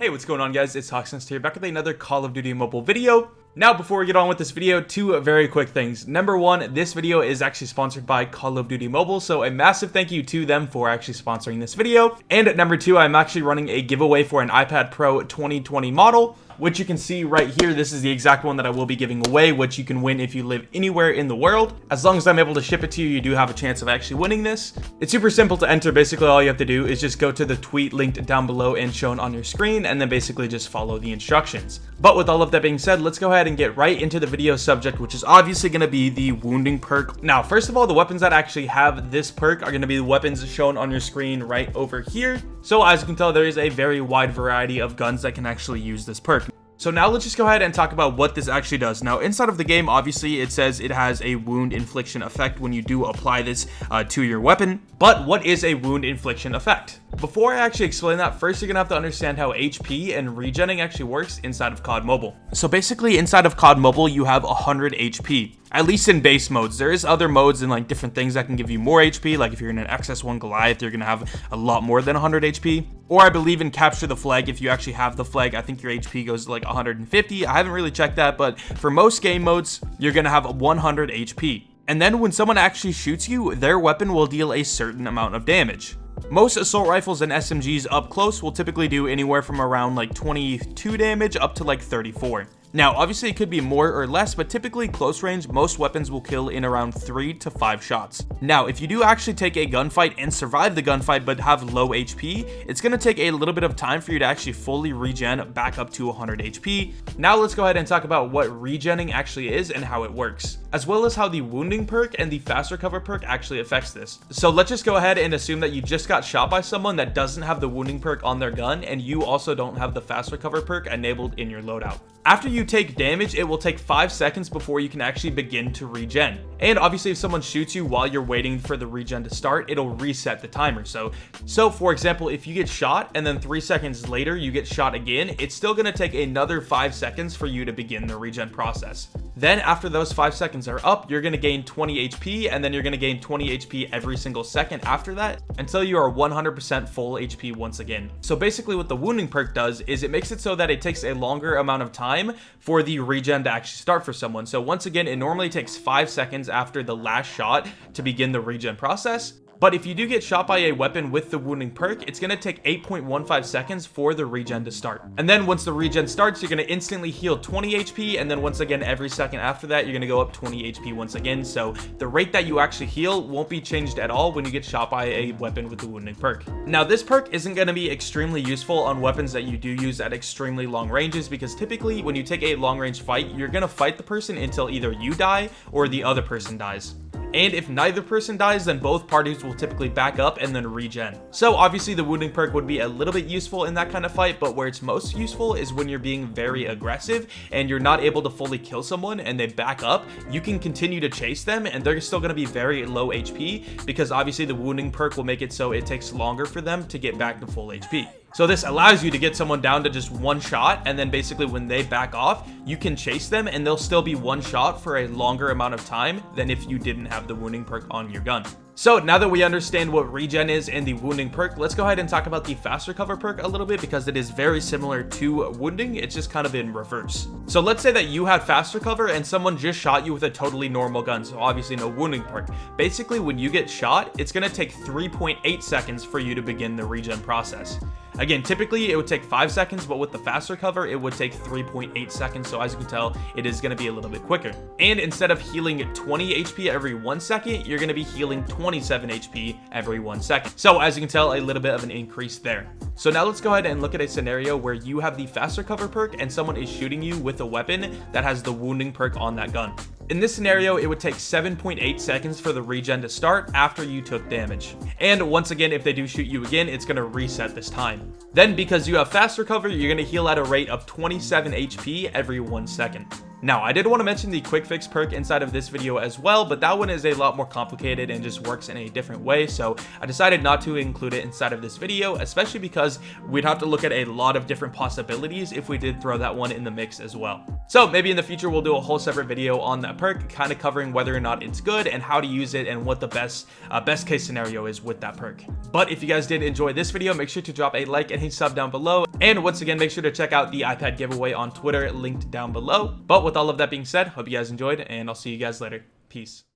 Hey, what's going on, guys? It's HawksNest here, back with another Call of Duty mobile video. Now, before we get on with this video, two very quick things. Number one, this video is actually sponsored by Call of Duty Mobile, so a massive thank you to them for actually sponsoring this video. And number two, I'm actually running a giveaway for an iPad Pro 2020 model, which you can see right here. This is the exact one that I will be giving away, which you can win if you live anywhere in the world. As long as I'm able to ship it to you, you do have a chance of actually winning this. It's super simple to enter. Basically, all you have to do is just go to the tweet linked down below and shown on your screen, and then basically just follow the instructions. But with all of that being said, let's go ahead and get right into the video subject, which is obviously going to be the wounding perk. Now, first of all, the weapons that actually have this perk are going to be the weapons shown on your screen right over here. So as you can tell, there is a very wide variety of guns that can actually use this perk. So now let's just go ahead and talk about what this actually does. Now, inside of the game, obviously, it says it has a wound infliction effect when you do apply this to your weapon. But what is a wound infliction effect? Before I actually explain that, first you're going to have to understand how HP and regening actually works inside of COD Mobile. So basically, inside of COD Mobile, you have 100 HP. At least in base modes. There is other modes and like different things that can give you more HP. Like if you're in an XS1 Goliath, you're going to have a lot more than 100 HP. Or I believe in Capture the Flag, if you actually have the flag, I think your HP goes to like 150. I haven't really checked that, but for most game modes, you're going to have 100 HP. And then when someone actually shoots you, their weapon will deal a certain amount of damage. Most assault rifles and SMGs up close will typically do anywhere from around like 22 damage up to like 34. Now, obviously it could be more or less, but typically close range, most weapons will kill in around 3 to 5 shots. Now, if you do actually take a gunfight and survive the gunfight but have low HP, it's going to take a little bit of time for you to actually fully regen back up to 100 HP. Now let's go ahead and talk about what regening actually is and how it works, as well as how the wounding perk and the fast recover perk actually affects this. So let's just go ahead and assume that you just got shot by someone that doesn't have the wounding perk on their gun, and you also don't have the fast recover perk enabled in your loadout. After you take damage, it will take 5 seconds before you can actually begin to regen. And obviously, if someone shoots you while you're waiting for the regen to start, it'll reset the timer. So for example, if you get shot and then 3 seconds later you get shot again, it's still going to take another 5 seconds for you to begin the regen process. Then after those 5 seconds are up, you're going to gain 20 HP, and then you're going to gain 20 HP every single second after that until you are 100% full HP once again. So basically what the wounding perk does is it makes it so that it takes a longer amount of time for the regen to actually start for someone. So once again, it normally takes 5 seconds after the last shot to begin the regen process. But if you do get shot by a weapon with the wounding perk, it's going to take 8.15 seconds for the regen to start. And then once the regen starts, you're going to instantly heal 20 HP. And then once again, every second after that, you're going to go up 20 HP once again. So the rate that you actually heal won't be changed at all when you get shot by a weapon with the wounding perk. Now, this perk isn't going to be extremely useful on weapons that you do use at extremely long ranges, because typically when you take a long range fight, you're going to fight the person until either you die or the other person dies. And if neither person dies, then both parties will typically back up and then regen. So obviously the wounding perk would be a little bit useful in that kind of fight, but where it's most useful is when you're being very aggressive and you're not able to fully kill someone and they back up. You can continue to chase them and they're still going to be very low HP, because obviously the wounding perk will make it so it takes longer for them to get back to full HP. So this allows you to get someone down to just one shot, and then basically when they back off, you can chase them and they'll still be one shot for a longer amount of time than if you didn't have the wounding perk on your gun. So now that we understand what regen is and the wounding perk, let's go ahead and talk about the fast recover perk a little bit, because it is very similar to wounding. It's just kind of in reverse. So let's say that you had fast recover and someone just shot you with a totally normal gun, so obviously no wounding perk. Basically, when you get shot, it's going to take 3.8 seconds for you to begin the regen process. Again, typically it would take 5 seconds, but with the fast recover, it would take 3.8 seconds. So as you can tell, it is going to be a little bit quicker. And instead of healing 20 HP every 1 second, you're going to be healing 27 HP every 1 second. So as you can tell, a little bit of an increase there. So now let's go ahead and look at a scenario where you have the fast recover perk and someone is shooting you with a weapon that has the wounding perk on that gun. In this scenario, it would take 7.8 seconds for the regen to start after you took damage. And once again, if they do shoot you again, it's going to reset this time. Then because you have fast recover, you're going to heal at a rate of 27 HP every 1 second. Now, I did want to mention the quick fix perk inside of this video as well, but that one is a lot more complicated and just works in a different way, so I decided not to include it inside of this video, especially because we'd have to look at a lot of different possibilities if we did throw that one in the mix as well. So maybe in the future we'll do a whole separate video on that perk, kind of covering whether or not it's good and how to use it and what the best case scenario is with that perk. But if you guys did enjoy this video, make sure to drop a like and a sub down below, and once again make sure to check out the iPad giveaway on Twitter, linked down below. But with all of that being said, hope you guys enjoyed, and I'll see you guys later. Peace.